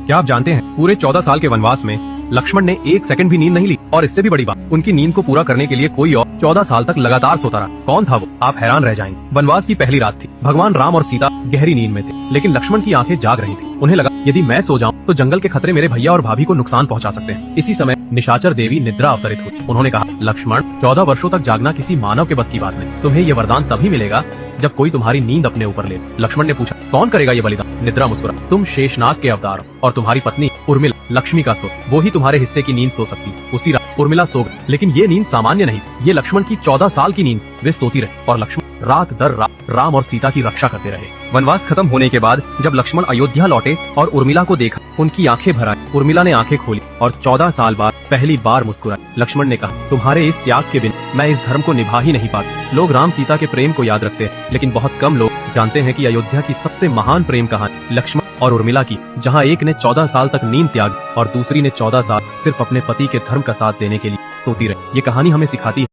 क्या आप जानते हैं पूरे 14 साल के वनवास में लक्ष्मण ने एक सेकंड भी नींद नहीं ली, और इससे भी बड़ी बात, उनकी नींद को पूरा करने के लिए कोई और 14 साल तक लगातार सोता रहा। कौन था वो? आप हैरान रह जाएंगे। वनवास की पहली रात थी। भगवान राम और सीता गहरी नींद में थे, लेकिन लक्ष्मण की आंखें जाग रही थी। उन्हें लगा यदि मैं सो जाऊं तो जंगल के खतरे मेरे भैया और भाभी को नुकसान पहुंचा सकते हैं। इसी समय निशाचर देवी निद्रा अवतरित हुई। उन्होंने कहा, लक्ष्मण, 14 वर्षों तक जागना किसी मानव के बस की बात नहीं। तुम्हें ये वरदान तभी मिलेगा जब कोई तुम्हारी नींद अपने ऊपर ले। लक्ष्मण ने पूछा, कौन करेगा ये बलिदान? निद्रा मुस्कुरा, तुम शेषनाग के अवतार हो और तुम्हारी पत्नी उर्मिला लक्ष्मी का सो, वो ही तुम्हारे हिस्से की नींद सो सकती। उसी रात उर्मिला सो गई, लेकिन ये नींद सामान्य नहीं, ये लक्ष्मण की 14 साल की नींद। वे सोती रहे और लक्ष्मण रात दर रात राम और सीता की रक्षा करते रहे। वनवास खत्म होने के बाद जब लक्ष्मण अयोध्या लौटे और उर्मिला को देखा, उनकी आंखें भर आई। उर्मिला ने आंखें खोली और 14 साल बाद पहली बार मुस्कुराई। लक्ष्मण ने कहा, तुम्हारे इस त्याग के बिना मैं इस धर्म को निभा ही नहीं पाता। लोग राम सीता के प्रेम को याद रखते हैं, लेकिन बहुत कम लोग जानते हैं कि अयोध्या की सबसे महान प्रेम कहानी लक्ष्मण और उर्मिला की, जहां एक ने 14 साल तक नींद त्यागी और दूसरी ने 14 साल सिर्फ अपने पति के धर्म का साथ देने के लिए सोती रही। ये कहानी हमें सिखाती है